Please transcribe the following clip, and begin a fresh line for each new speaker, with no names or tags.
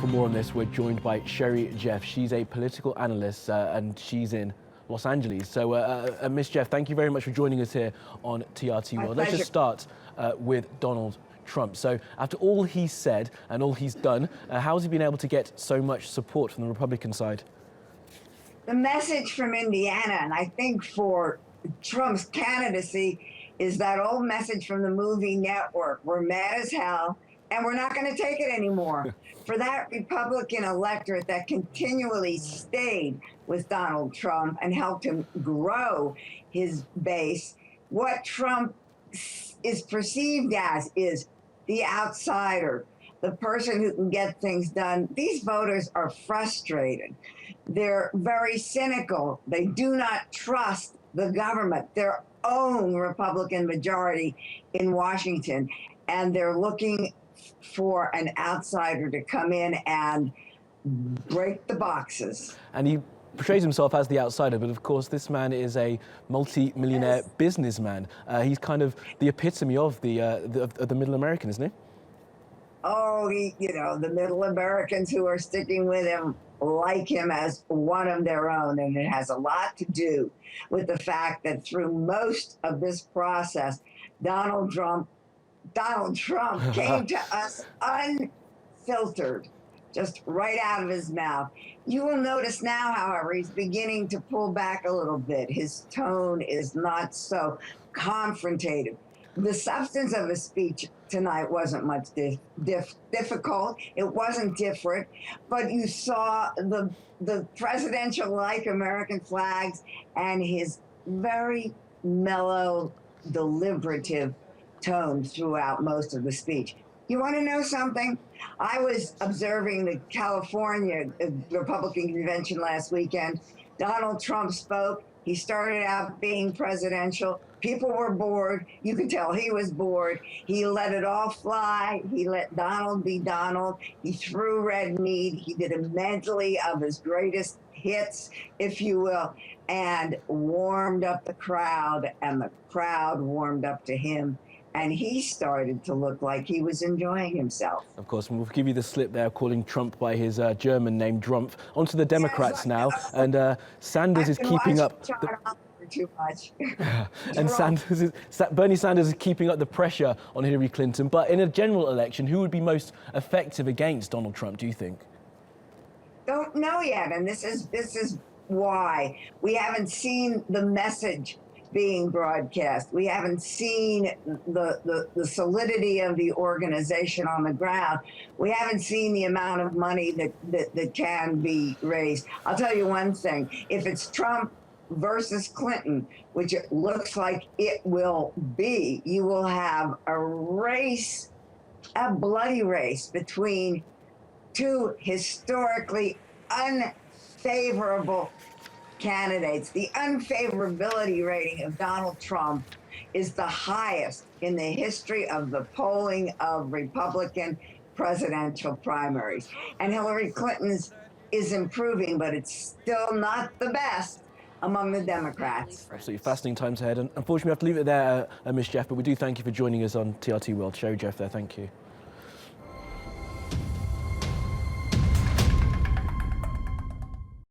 more on this, we're joined by Sherry Jeffe. She's a political analyst and she's in Los Angeles. So, Miss Jeffe, thank you very much for joining us here on TRT World. Let's just start with Donald Trump. So, after all he's said and all he's done, how has he been able to get so much support from the Republican side?
The message from Indiana, and I think for Trump's candidacy, is that old message from the movie Network. We're mad as hell, and we're not going to take it anymore. For that Republican electorate that continually stayed with Donald Trump and helped him grow his base, what Trump is perceived as is the outsider, the person who can get things done. These voters are frustrated. They're very cynical. They do not trust the government, their own Republican majority in Washington, and they're looking for an outsider to come in and break the boxes.
And he portrays himself as the outsider, but of course this man is a multi-millionaire businessman. He's kind of the epitome of the middle American, isn't he?
Oh, the middle Americans who are sticking with him like him as one of their own, and it has a lot to do with the fact that through most of this process, Donald Trump came to us unfiltered, just right out of his mouth. You will notice now, however, he's beginning to pull back a little bit. His tone is not so confrontative. The substance of his speech tonight wasn't much difficult. It wasn't different, but you saw the presidential-like American flags and his very mellow, deliberative tone throughout most of the speech. You want to know something? I was observing the California Republican convention last weekend. Donald Trump spoke. He started out being presidential. People were bored. You could tell he was bored. He let it all fly. He let Donald be Donald. He threw red meat. He did a medley of his greatest hits, if you will, and warmed up the crowd, and the crowd warmed up to him. And he started to look like he was enjoying himself.
Of course, and we'll give you the slip there, calling Trump by his German name, Drumpf. On to the Democrats now, and Sanders is keeping up.
Too much.
And Bernie Sanders is keeping up the pressure on Hillary Clinton. But in a general election, who would be most effective against Donald Trump, do you think?
Don't know yet, and this is why we haven't seen the message being broadcast. We haven't seen the solidity of the organization on the ground. We haven't seen the amount of money that can be raised. I'll tell you one thing. If it's Trump versus Clinton, which it looks like it will be, you will have a race, a bloody race between two historically unfavorable candidates. The unfavorability rating of Donald Trump is the highest in the history of the polling of Republican presidential primaries. And Hillary Clinton's is improving, but it's still not the best among the Democrats.
Absolutely fascinating times ahead. And unfortunately, we have to leave it there, Ms. Jeffe, but we do thank you for joining us on TRT World. Sherry Jeffe there, thank you.